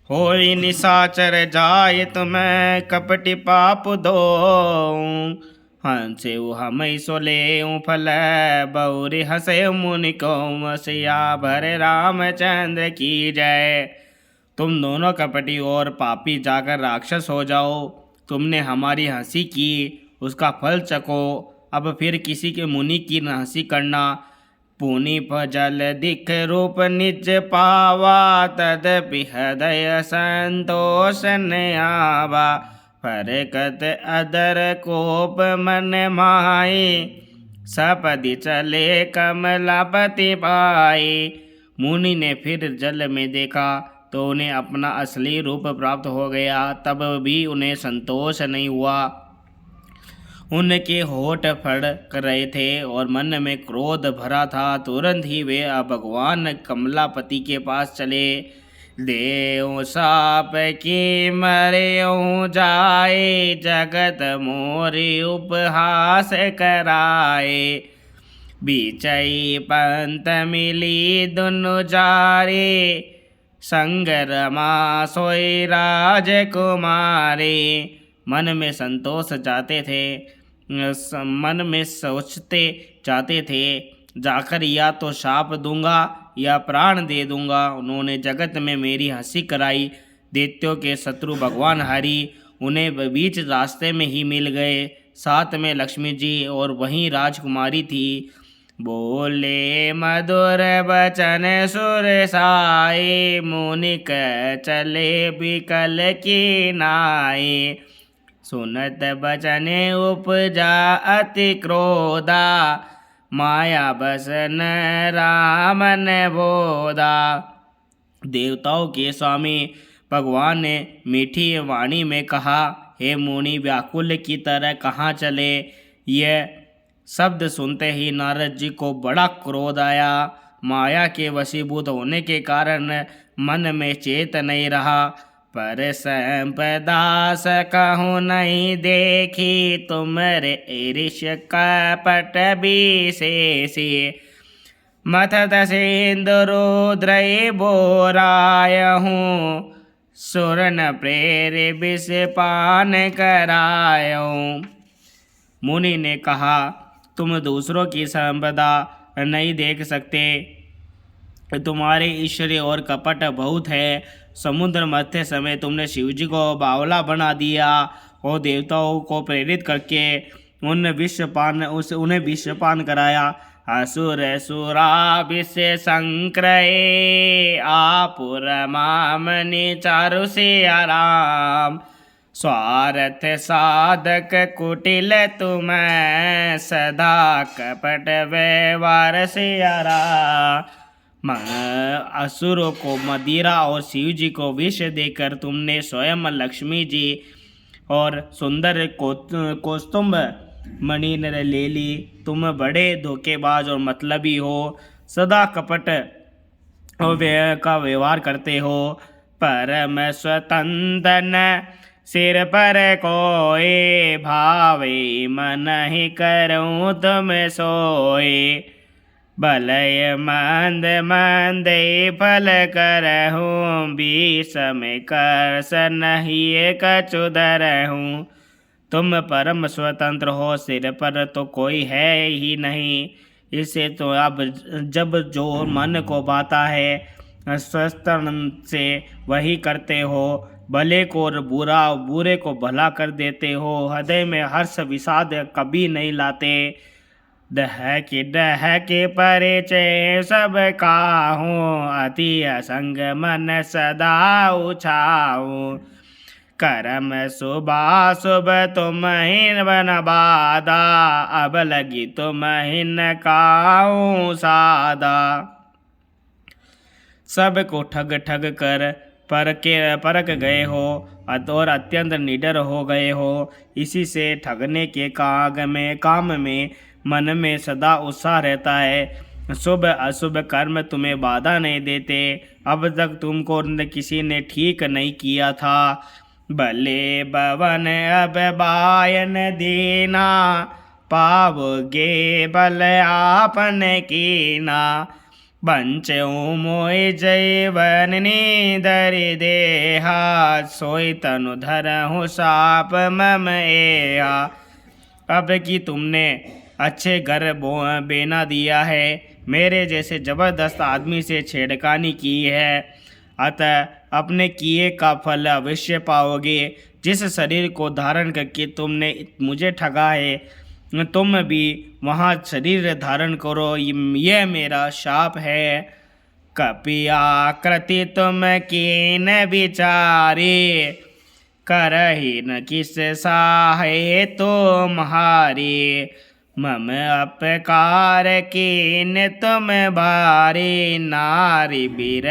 होई निशाचर जाय तुम्हें कपटि पाप दो। हंसे हम सोले फल बौरी हंसे मुनि को मसिया भरे रामचंद्र की जय। तुम दोनों कपटी और पापी जाकर राक्षस हो जाओ। तुमने हमारी हंसी की, उसका फल चको। अब फिर किसी के मुनि की हंसी करना। पुनि जल दिख रूप निज पावा, तदपि हृदय संतोष न आवा। फरकत अदर कोप मन माही, सपदि चले कमलापति पाई। मुनि ने फिर जल में देखा तो उन्हें अपना असली रूप प्राप्त हो गया, तब भी उन्हें संतोष नहीं हुआ। उनके होठ फड़क रहे थे और मन में क्रोध भरा था। तुरंत ही वे भगवान कमलापति के पास चले। देव साप की मरेऊ जाए, जगत मोरी उपहास कराए। बीचई पंत मिली दुनु जारे, संगरमा सोई राजकुमारी। मन में सोचते जाते थे, जाकर या तो शाप दूंगा या प्राण दे दूंगा। उन्होंने जगत में मेरी हंसी कराई। दैत्यों के शत्रु भगवान हरि उन्हें बीच रास्ते में ही मिल गए। साथ में लक्ष्मी जी और वहीं राजकुमारी थी। बोले मधुर बचन सुर साई, मुनिक चले बिकल की नाई। सुनत बचन उपजा अति क्रोधा, माया बसन रामन बोधा। देवताओं के स्वामी भगवान ने मीठी वाणी में कहा, हे मुनि, व्याकुल की तरह कहाँ चले। यह शब्द सुनते ही नारद जी को बड़ा क्रोध आया। माया के वशीभूत होने के कारण मन में चेत नहीं रहा। पर संपदा कहूँ नहीं देखी, तुमरे ईर्ष कपट विशेषी। मथत सिंधु रुद्र बोरायहूँ, सुरन प्रेर विष पान करायूं। मुनि ने कहा, तुम दूसरों की संपदा नहीं देख सकते, तुम्हारे ईश्वरी और कपट बहुत है। समुद्र मथ्य समय तुमने शिवजी को बावला बना दिया और देवताओं को प्रेरित करके उन्हें विषपान कराया। असुर सुरा विष संक्रये, आपुर मामनि चारु से आराम। स्वार्थ साधक कुटिल तुम, सदा कपट व्यवहार से आरा। असुरों को मदिरा और शिव जी को विष देकर तुमने स्वयं लक्ष्मी जी और सुंदर कौस्तुभ मणि ले ली। तुम बड़े धोखेबाज और मतलबी हो, सदा कपट का व्यवहार करते हो। परम स्वतंत्र सिर पर कोई, भावे मन ही करूँ तुम सोए। भलय मंद मंद फल करहूँ, विषम कर नहीं कचुदरहूँ। तुम परम स्वतंत्र हो, सिर पर तो कोई है ही नहीं। इसे तो अब जब जो मन को भाता है स्वस्थ से वही करते हो। भले को बुरे को भला कर देते हो। हृदय में हर्ष विषाद कभी नहीं लाते। डह के परिचय सब काहूँ, अति असंग मन सदा उछाऊँ। करम शुभ तुम हिन बन बाधा, अब लगी तुम हिन काऊँ सादा। सब को ठग ठग कर परख गए हो और अत्यंत निडर हो गए हो। इसी से ठगने के काम में मन में सदा उत्साह रहता है। शुभ अशुभ कर्म तुम्हें बाधा नहीं देते। अब तक तुमको किसी ने ठीक नहीं किया था। भले भवन अब बायन दीना, पावगे बल आपन कीना। बंचऊ मोय जैवन धर देहा, सोई तनु धरहु साप मम एहा। अब कि तुमने अच्छे घर बेना दिया है, मेरे जैसे जबरदस्त आदमी से छेड़खानी की है, अतः अपने किए का फल अवश्य पाओगे। जिस शरीर को धारण करके तुमने मुझे ठगा है, तुम भी वहाँ शरीर धारण करो, यह मेरा शाप है। कपि आकृति तुम कीन विचारे, करहि न किस सहाय तुम्हारे। मम अपकार कीन तुम भारी, नारी बीर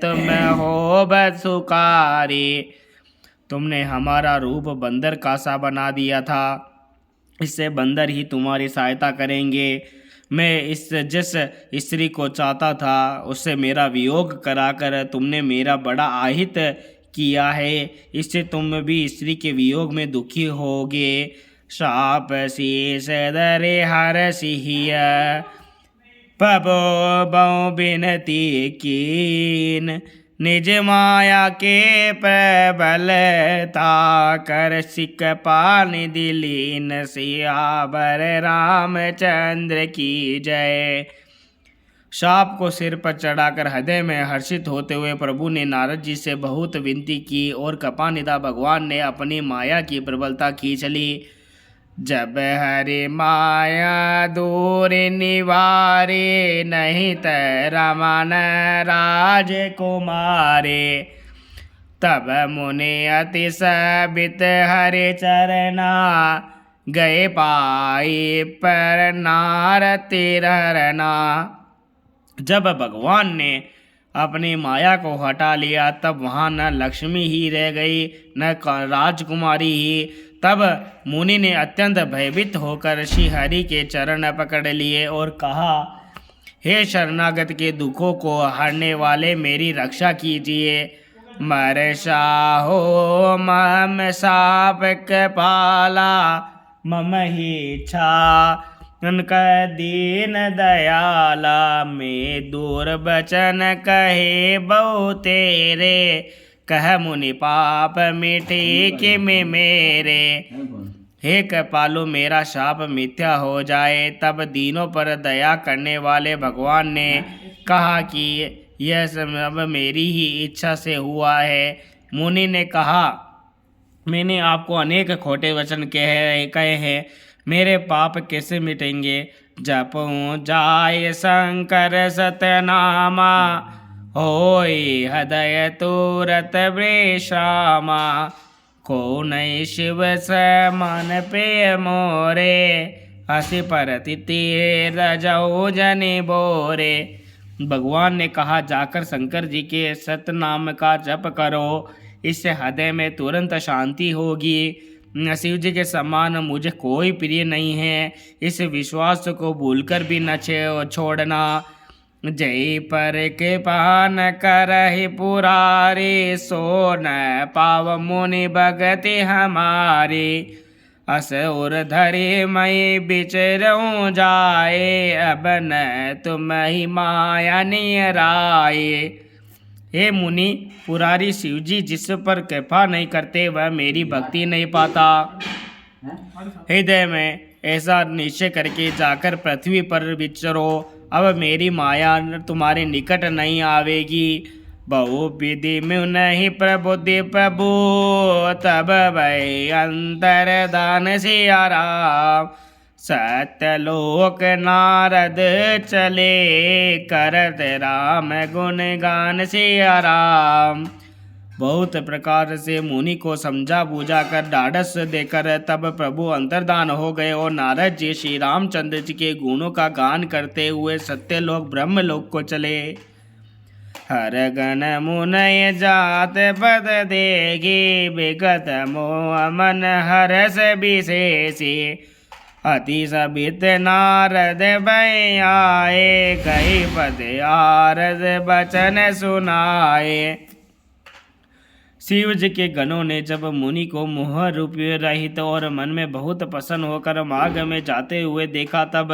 तुम हो बसुकारी। तुमने हमारा रूप बंदर का सा बना दिया था, इससे बंदर ही तुम्हारी सहायता करेंगे। मैं जिस स्त्री को चाहता था उससे मेरा वियोग कराकर तुमने मेरा बड़ा आहित किया है, इससे तुम भी स्त्री के वियोग में दुखी होगे। शाप शीस दरे हर सिहिया, पबो बौ बिनती कीन। निज माया के प्रबलता, कर सिक पानि दिलीन। सियावर रामचंद्र की जय। शाप को सिर पर चढ़ाकर हृदय में हर्षित होते हुए प्रभु ने नारद जी से बहुत विनती की और कृपानिधा भगवान ने अपनी माया की प्रबलता खींच ली। जब हरि माया दूर निवारे, नहीं त रमन राजकुमारे। तब मुनि अति सबित हरि चरना, गए पाई पर नारति रहना। जब भगवान ने अपनी माया को हटा लिया, तब वहाँ न लक्ष्मी ही रह गई न राजकुमारी ही। तब मुनि ने अत्यंत भयभीत होकर श्री हरि के चरण पकड़ लिए और कहा, हे शरणागत के दुखों को हरने वाले, मेरी रक्षा कीजिए। मरसा हो मम साप के पाला, मम ही इच्छा उनका दीन दयाला। मैं दूर बचन कहे बहु तेरे, कह मुनि पाप मिटे के में मेरे। हे कृपालु, मेरा शाप मिथ्या हो जाए। तब दीनों पर दया करने वाले भगवान ने कहा कि यह सब मेरी ही इच्छा से हुआ है। मुनि ने कहा, मैंने आपको अनेक खोटे वचन कहे हैं, मेरे पाप कैसे मिटेंगे। जपऊँ जाय शंकर सतनामा, होय हृदय तुरत वृषामा। को नहीं शिव मन पे मोरे, हसी परति तीर रजऊ जनि बोरे। भगवान ने कहा, जाकर शंकर जी के सतनाम का जप करो, इससे हृदय में तुरंत शांति होगी। शिव जी के समान मुझे कोई प्रिय नहीं है, इस विश्वास को भूलकर भी न छोड़ना। जय पर कृपा न करहि पुरारी, सो न पाव मुनि भगति हमारी। असुर धरे मई बिचरऊँ जाए, अब न तुम ही माया नियराए। हे मुनि, पुरारी शिवजी जिस पर कृपा नहीं करते वह मेरी भक्ति नहीं पाता। हृदय में ऐसा निश्चय करके जाकर पृथ्वी पर विचरो, अब मेरी माया तुम्हारे निकट नहीं आवेगी। बहु विधि में नहीं प्रबुद्धि प्रभु, तब वही अंतर दान सिया राम। सत्यलोक नारद चले, करत राम गुण गान सिया राम। बहुत प्रकार से मुनि को समझा बूझा कर ढाढ़स देकर तब प्रभु अंतर्धान हो गए और नारद जी श्री रामचंद्र जी के गुणों का गान करते हुए सत्यलोक ब्रह्मलोक को चले। हर गण मुनय जात पद देगी, विगत मोह मन हरस विशेषी। अति सबित नारद भय आए, कही पद आरद बचन सुनाए। शिव जी के गणों ने जब मुनि को मोह रूप रहित और मन में बहुत प्रसन्न होकर मार्ग में जाते हुए देखा, तब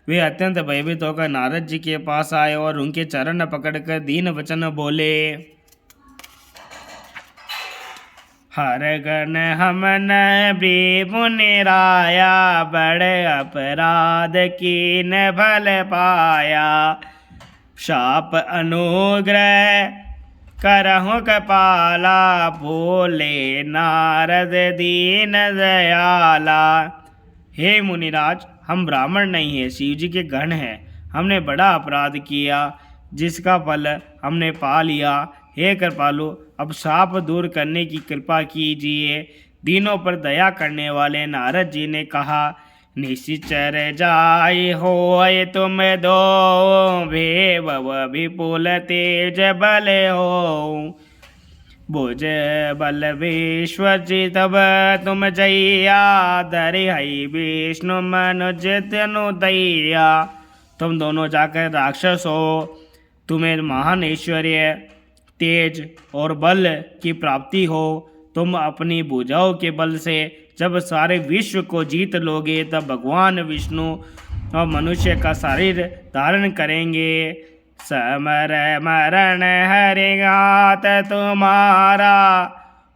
वे अत्यंत भयभीत होकर नारद जी के पास आए और उनके चरण पकड़कर दीन वचन बोले। हर गण हमन मुनिराया, बड़े अपराध कीन भल पाया। शाप अनुग्रह करहु कपाला, बोले नारद दीन दयाला। हे मुनिराज, हम ब्राह्मण नहीं हैं, शिव जी के गण हैं। हमने बड़ा अपराध किया जिसका फल हमने पा लिया। हे कृपालु, अब शाप दूर करने की कृपा कीजिए। दीनों पर दया करने वाले नारद जी ने कहा, निशिचर जाय होय तुम दो, भेव विपुल तेज बल हो। भुज बल विश्व तब तुम जैया, धरि हई विष्णु मनुज तनु दैया। तुम दोनों जाकर राक्षस हो, तुम्हें महान ऐश्वर्य, तेज और बल की प्राप्ति हो। तुम अपनी भुजाओं के बल से जब सारे विश्व को जीत लोगे, तब भगवान विष्णु और मनुष्य का शरीर धारण करेंगे। समर मरण हरि घात तुम्हारा,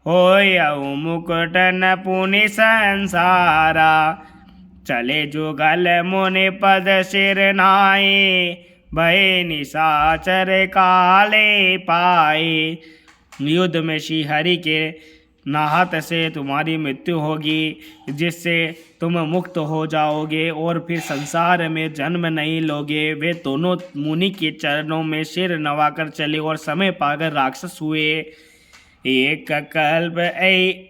होयउ मुकुट न पुनि संसारा। चले जुगल मुनि पद सिर नाई, भय निशाचर काले पाए। युद्ध में श्री हरि के नाहत से तुम्हारी मृत्यु होगी, जिससे तुम मुक्त हो जाओगे और फिर संसार में जन्म नहीं लोगे। वे दोनों मुनि के चरणों में सिर नवाकर चले और समय पाकर राक्षस हुए। एक कल्प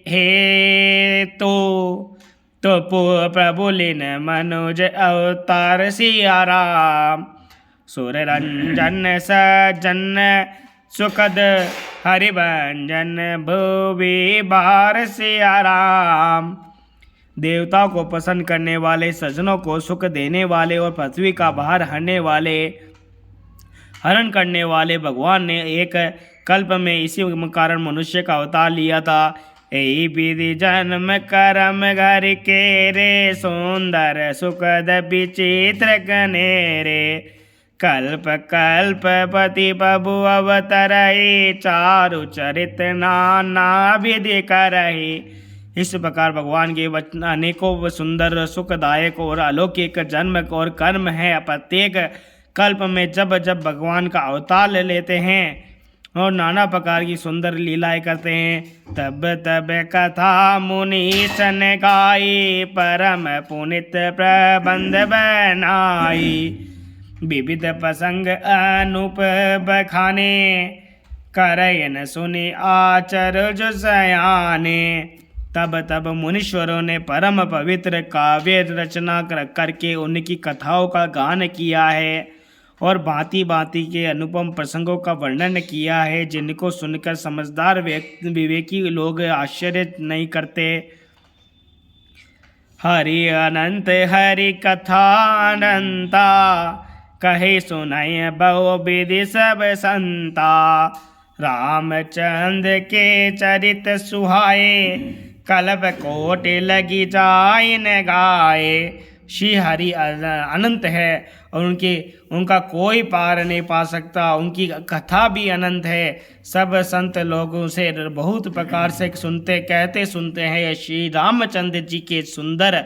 हे तो प्रभु लीन मनुज अवतार सिया राम। सुर रंजन सज्जन सुखद हरिभंजन, भुवि बार सिया राम। देवताओं को पसंद करने वाले, सज्जनों को सुख देने वाले और पृथ्वी का भार हरण करने वाले भगवान ने एक कल्प में इसी कारण मनुष्य का अवतार लिया था। यही विधि जन्म कर्म घर के रे, सुंदर सुखद विचित्र गनेरे। कल्प कल्प पति प्रभु अवतरहि, चारु चरित नाना विधि करहि। इस प्रकार भगवान के वचन अनेकों सुंदर सुखदायक और अलौकिक जन्म और कर्म है। प्रत्येक कल्प में जब जब भगवान का अवतार ले लेते हैं और नाना प्रकार की सुंदर लीलाएं करते हैं, तब तब कथा मुनीशन गाई, परम पुनित प्रबंध बनाई। विविध प्रसंग अनूप बखाने, करयन सुनि आचर्य सयाने। तब तब मुनीश्वरों ने परम पवित्र काव्य रचना करके उनकी कथाओं का गान किया है और भांति भांति के अनुपम प्रसंगों का वर्णन किया है, जिनको सुनकर समझदार विवेकी लोग आश्चर्य नहीं करते। हरि अनंत हरि कथा अनंता, कहे सुनाय बहु विधि सब संता। रामचंद्र के चरित सुहाए, कल्प कोटि लगी जाय न गाए। श्री हरि अनंत है और उनका कोई पार नहीं पा सकता। उनकी कथा भी अनंत है। सब संत लोगों से बहुत प्रकार से सुनते हैं। श्री रामचंद्र जी के सुंदर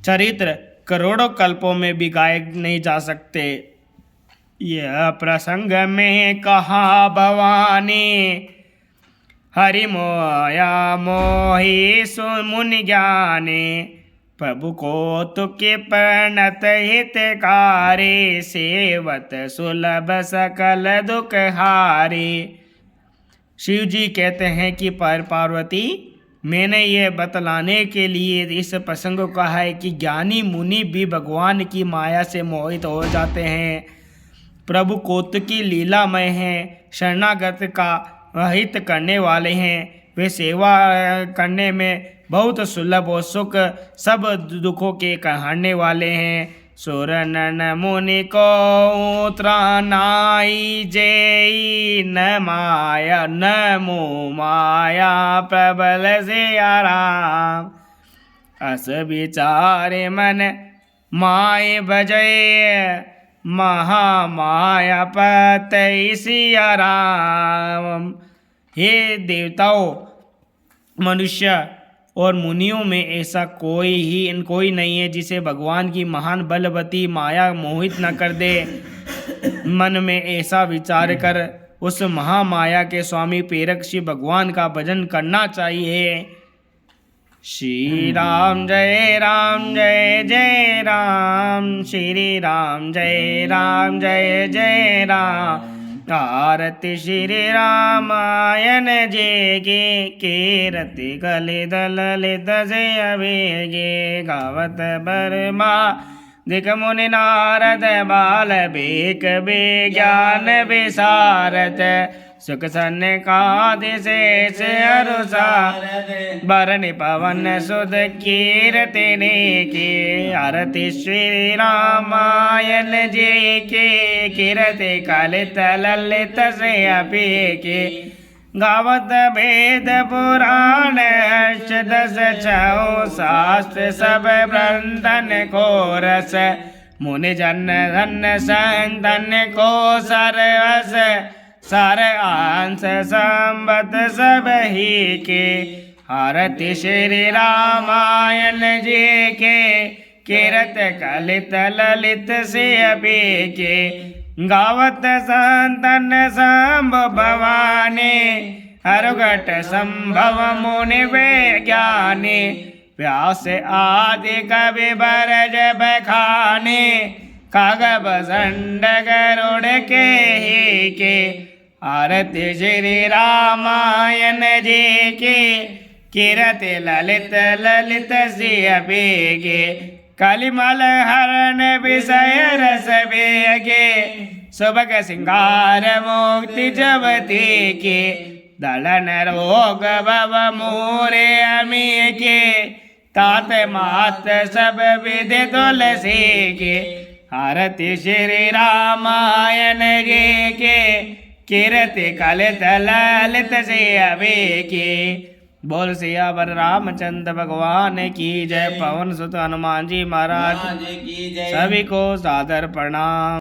चरित्र करोड़ों कल्पों में भी गाए नहीं जा सकते। यह प्रसंग में कहा भवानी, हरि मोया मोहि मुनि ज्ञानी। प्रभु को तुके प्रणत हितकारी, सेवत सुलभ सकल दुख हारी। शिव जी कहते हैं कि पार्वती, मैंने ये बतलाने के लिए इस प्रसंग को कहा है कि ज्ञानी मुनि भी भगवान की माया से मोहित हो जाते हैं। प्रभु कौतुकी लीलामय हैं, शरणागत का हित करने वाले हैं। वे सेवा करने में बहुत सुलभ और सुख सब दुखों के कहने वाले हैं। सुर नन मुनि को त्रानाई, जय न माया न मोह माया प्रबल से आराम। अस विचारे मन माय भजय महामायापति सिया राम। हे देवताओं, मनुष्य और मुनियों में ऐसा कोई नहीं है जिसे भगवान की महान बलवती माया मोहित न कर दे। मन में ऐसा विचार कर उस महामाया के स्वामी प्रेरक श्री भगवान का भजन करना चाहिए। श्री राम जय जय राम, श्री राम जय जय राम। आरती श्री रामायण जे गे, कीरति कलित ललित जय अभिगे। गावत बर्मा दिक मुनि नारद बाल बेक बे ज्ञान विसारत। सुख सन्निकादिशेष अनुसार बरनि पवन सुध कीरति ने की। आरती श्री रामायण जी के, कीरति कलित ललित से अपी के। गावत वेद पुराण अष्टदश छौ शास्त्र सब वृंदन को रस। मुनि जन धन संतन को सरवस, सार अंश संबत सब ही के। आरती श्री रामायण जी के, कीरत कलित ललित से अभी के। गावत संतन संभ भवानी, हरुघट संभव मुनि वे ज्ञानी। व्यास आदि कवि बरज बखाने, कागब संड गरुड़ के ही के। आरती श्री रामायण जी के, कीरति ललित ललित सिय बेगे। कलिमल हरण विषय रस बेगे, सुभग सिंगार मुक्ति जबती के। दलन रोग भव मोरे अमी के, तात मात सब विधि तुलसी के। आरती श्री रामायण जी के, कीरति कलित ललित से अभी के। बोल सियावर रामचंद्र भगवान की जय। पवन सुत हनुमान जी महाराज की जय। सभी को सादर प्रणाम।